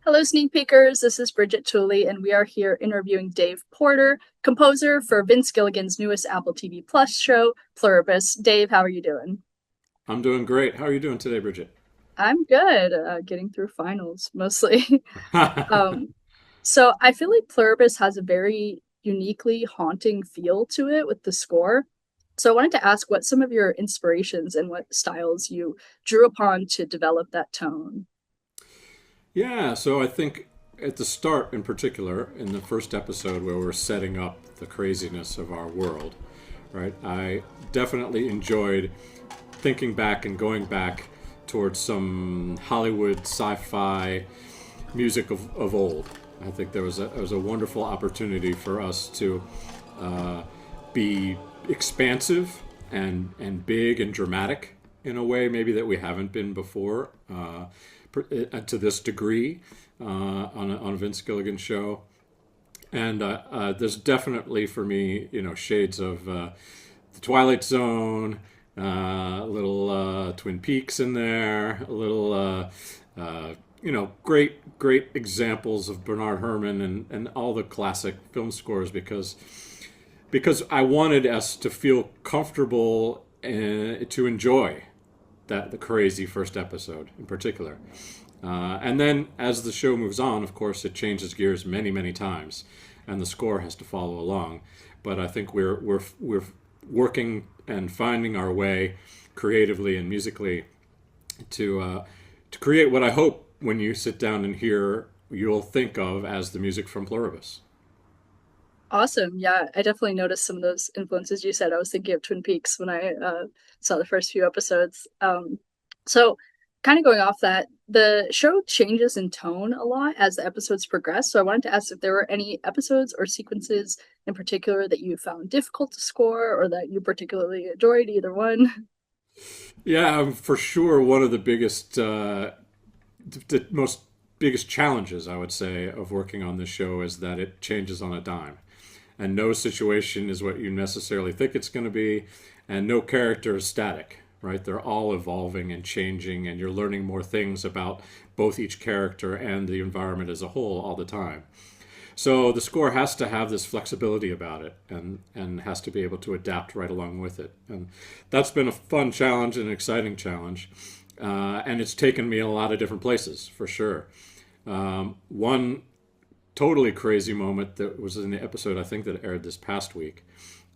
Hello, sneak peekers. This is Bridget Tooley, and we are here interviewing Dave Porter, composer for Vince Gilligan's newest Apple TV Plus show, Pluribus. Dave, how are you doing? I'm doing great. How are you doing today, Bridget? I'm good, getting through finals mostly. um, so I feel like Pluribus has a very uniquely haunting feel to it with the score. So I wanted to ask what some of your inspirations and what styles you drew upon to develop that tone. Yeah, so I think at the start, in particular, in the first episode where we're setting up the craziness of our world, right? I definitely enjoyed thinking back and going back towards some Hollywood sci-fi music of old. I think there was a wonderful opportunity for us to be expansive and big and dramatic in a way maybe that we haven't been before to this degree on a Vince Gilligan show. And there's definitely for me, shades of the Twilight Zone, a little Twin Peaks in there, a little great examples of Bernard Herrmann and all the classic film scores because I wanted us to feel comfortable to enjoy the crazy first episode in particular. And then as the show moves on, of course, it changes gears many, many times, and the score has to follow along. But I think we're working and finding our way creatively and musically to create what I hope when you sit down and hear you'll think of as the music from Pluribus. Awesome. Yeah, I definitely noticed some of those influences you said. I was thinking of Twin Peaks when I saw the first few episodes. So, kind of going off that, the show changes in tone a lot as the episodes progress. So, I wanted to ask if there were any episodes or sequences in particular that you found difficult to score or that you particularly enjoyed, either one. Yeah, for sure. One of the most biggest challenges I would say of working on this show is that it changes on a dime, and no situation is what you necessarily think it's going to be, and no character is static. Right? They're all evolving and changing, and you're learning more things about both each character and the environment as a whole all the time. So the score has to have this flexibility about it and has to be able to adapt right along with it. And that's been a fun challenge and an exciting challenge. And it's taken me a lot of different places for sure. One totally crazy moment that was in the episode I think that aired this past week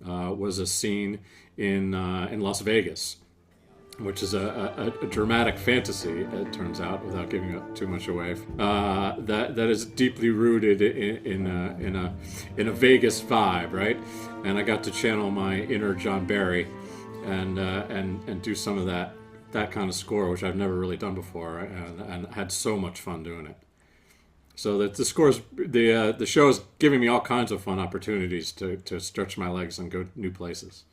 was a scene in Las Vegas, which is a dramatic fantasy, it turns out, without giving up too much away. That is deeply rooted in a Vegas vibe, right? And I got to channel my inner John Barry and do some of that kind of score, which I've never really done before, and had so much fun doing it. So that the show is giving me all kinds of fun opportunities to stretch my legs and go new places.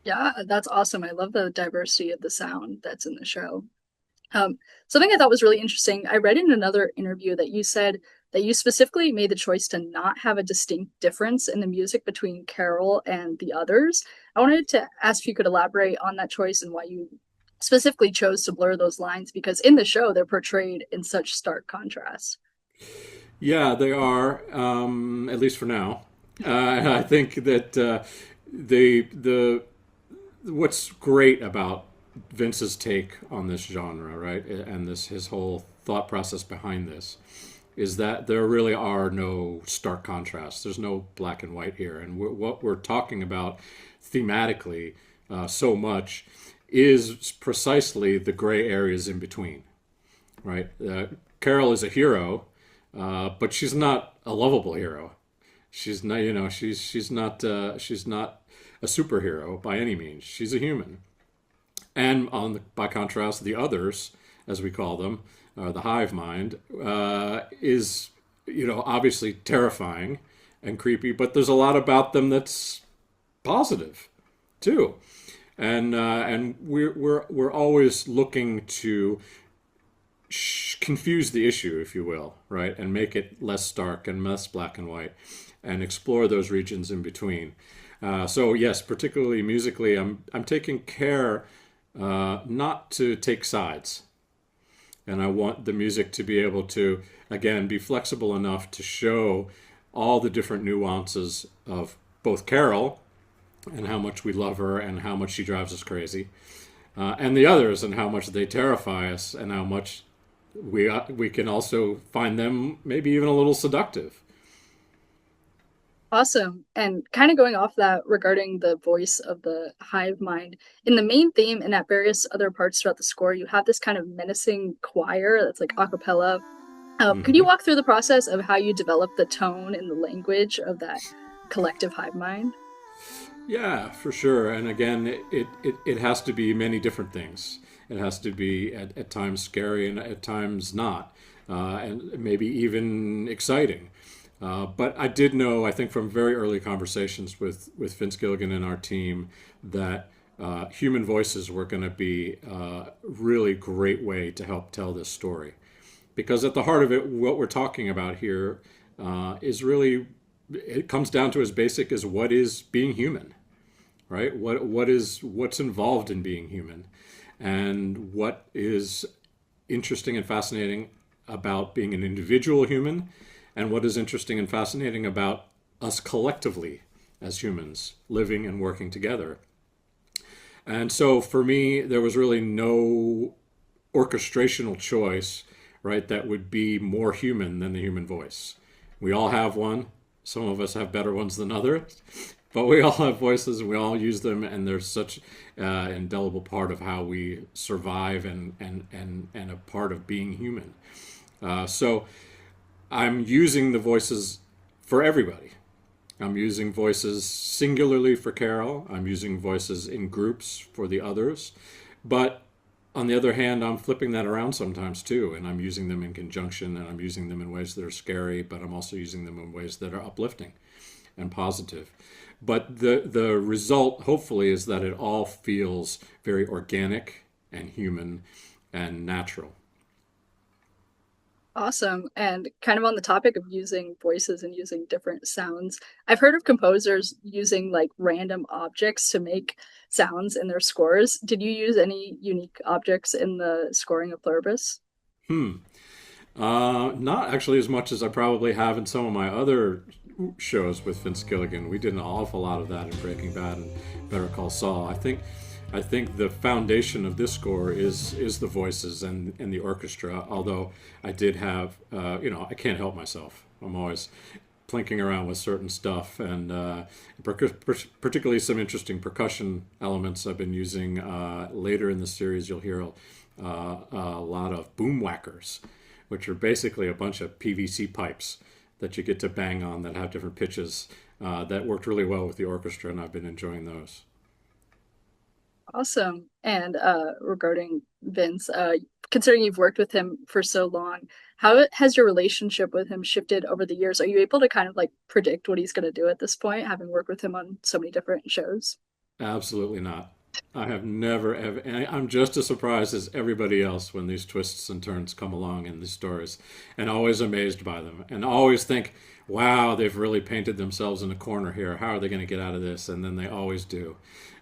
Yeah, that's awesome. I love the diversity of the sound that's in the show. Something I thought was really interesting, I read in another interview that you said that you specifically made the choice to not have a distinct difference in the music between Carol and the others. I wanted to ask if you could elaborate on that choice and why you specifically chose to blur those lines, because in the show they're portrayed in such stark contrast. Yeah, they are, at least for now. I think that the what's great about Vince's take on this genre, right, and this his whole thought process behind this, is that there really are no stark contrasts. There's no black and white here, and what we're talking about thematically so much is precisely the gray areas in between, right? Carol is a hero, but she's not a lovable hero. She's not, she's not a superhero by any means. She's a human. And by contrast, the others, as we call them, the hive mind, is obviously terrifying and creepy. But there's a lot about them that's positive too, and we're always looking to confuse the issue, if you will, right, and make it less stark and less black and white, and explore those regions in between. So yes, particularly musically, I'm taking care not to take sides, And I want the music to be able to, again, be flexible enough to show all the different nuances of both Carol and how much we love her and how much she drives us crazy, and the others and how much they terrify us and how much we can also find them maybe even a little seductive. Awesome. And kind of going off that regarding the voice of the hive mind, in the main theme and at various other parts throughout the score, you have this kind of menacing choir that's like a cappella. Could you Hmm. walk through the process of how you develop the tone and the language of that collective hive mind? Yeah, for sure. And again, it has to be many different things. It has to be at times scary and at times not, and maybe even exciting. But I did know, I think, from very early conversations with Vince Gilligan and our team, that human voices were going to be a really great way to help tell this story. Because at the heart of it, what we're talking about here is really, it comes down to as basic as what is being human, right? What's involved in being human, and what is interesting and fascinating about being an individual human, and what is interesting and fascinating about us collectively as humans living and working together. And so for me, there was really no orchestrational choice, right, that would be more human than the human voice. We all have one. Some of us have better ones than others, but we all have voices and we all use them, and they're such indelible part of how we survive and a part of being human. So I'm using the voices for everybody. I'm using voices singularly for Carol. I'm using voices in groups for the others. But on the other hand, I'm flipping that around sometimes too, and I'm using them in conjunction, and I'm using them in ways that are scary, but I'm also using them in ways that are uplifting and positive. But the result, hopefully, is that it all feels very organic and human and natural. Awesome. And kind of on the topic of using voices and using different sounds, I've heard of composers using like random objects to make sounds in their scores. Did you use any unique objects in the scoring of Pluribus? Hmm. Not actually as much as I probably have in some of my other shows with Vince Gilligan. We did an awful lot of that in Breaking Bad and Better Call Saul. I think the foundation of this score is the voices and the orchestra. Although I did have, I can't help myself. I'm always plinking around with certain stuff, and particularly some interesting percussion elements I've been using. Later in the series, you'll hear a lot of boom whackers, which are basically a bunch of PVC pipes that you get to bang on that have different pitches. That worked really well with the orchestra, and I've been enjoying those. Awesome. And regarding Vince, considering you've worked with him for so long, how has your relationship with him shifted over the years? Are you able to kind of like predict what he's going to do at this point, having worked with him on so many different shows? Absolutely not. I have never ever, and I'm just as surprised as everybody else when these twists and turns come along in these stories, and always amazed by them, and always think, wow, they've really painted themselves in a corner here. How are they going to get out of this? And then they always do.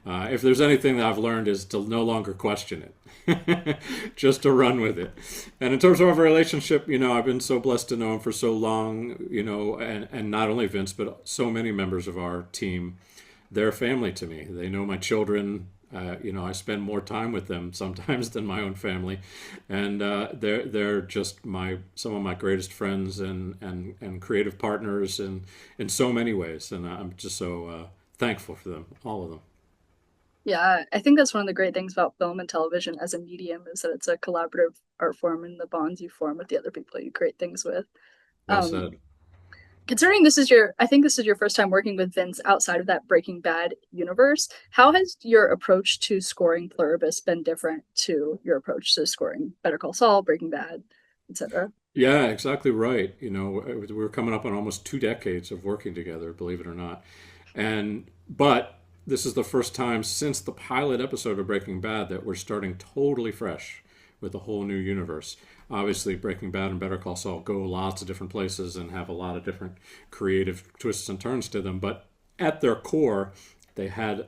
If there's anything that I've learned is to no longer question it, just to run with it. And in terms of our relationship, I've been so blessed to know him for so long, and not only Vince, but so many members of our team. They're family to me. They know my children. I spend more time with them sometimes than my own family, and they're just some of my greatest friends and creative partners in so many ways. And I'm just so thankful for them, all of them. Yeah, I think that's one of the great things about film and television as a medium is that it's a collaborative art form and the bonds you form with the other people you create things with. Well Um, said. Considering I think this is your first time working with Vince outside of that Breaking Bad universe. How has your approach to scoring Pluribus been different to your approach to scoring Better Call Saul, Breaking Bad, etc.? Yeah, exactly right. We're coming up on almost 2 decades of working together, believe it or not. But this is the first time since the pilot episode of Breaking Bad that we're starting totally fresh with a whole new universe. Obviously, Breaking Bad and Better Call Saul go lots of different places and have a lot of different creative twists and turns to them. But at their core, they had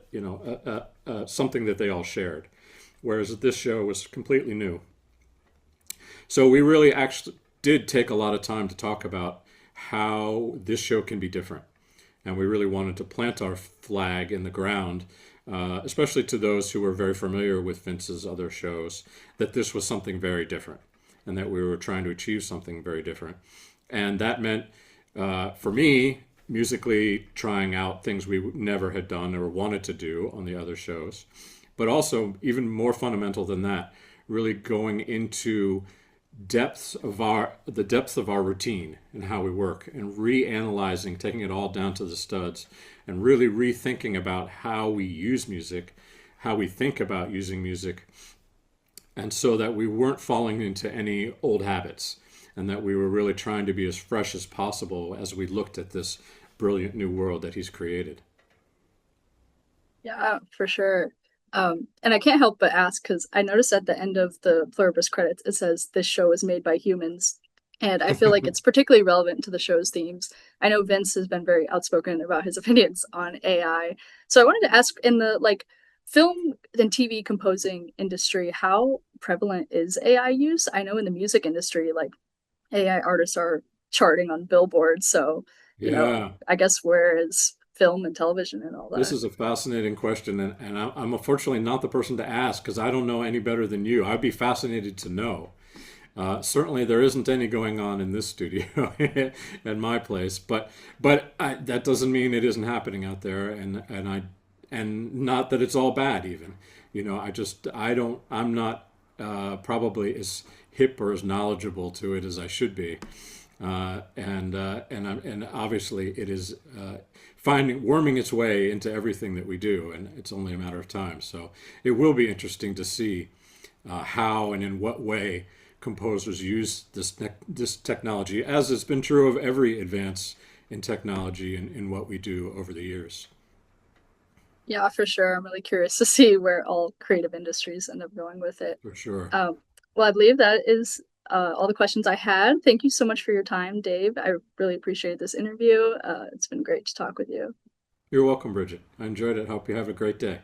something that they all shared. Whereas this show was completely new. So we really actually did take a lot of time to talk about how this show can be different. And we really wanted to plant our flag in the ground, especially to those who were very familiar with Vince's other shows, that this was something very different and that we were trying to achieve something very different. And that meant, for me, musically trying out things we never had done or wanted to do on the other shows. But also, even more fundamental than that, really going into the depth of our routine and how we work and reanalyzing, taking it all down to the studs and really rethinking about how we use music, how we think about using music, and so that we weren't falling into any old habits and that we were really trying to be as fresh as possible as we looked at this brilliant new world that he's created. Yeah, for sure. And I can't help but ask because I noticed at the end of the Pluribus credits, it says this show is made by humans. And I feel like it's particularly relevant to the show's themes. I know Vince has been very outspoken about his opinions on AI. So I wanted to ask in the like film and TV composing industry, how prevalent is AI use? I know in the music industry, like AI artists are charting on billboards. So, Yeah, I guess where is film and television and all this that? is a fascinating question, and I'm unfortunately not the person to ask because I don't know any better than you. I'd be fascinated to know. Certainly, there isn't any going on in this studio at my place, but that doesn't mean it isn't happening out there, and not that it's all bad. Even, I don't I'm not probably as hip or as knowledgeable to it as I should be, and obviously it is finding worming its way into everything that we do, and it's only a matter of time. So it will be interesting to see how and in what way composers use this technology, as has been true of every advance in technology and in what we do over the years. Yeah, for sure. I'm really curious to see where all creative industries end up going with it. For sure. Um, well, I believe that is all the questions I had. Thank you so much for your time, Dave. I really appreciate this interview. It's been great to talk with you. You're welcome, Bridget. I enjoyed it. Hope you have a great day.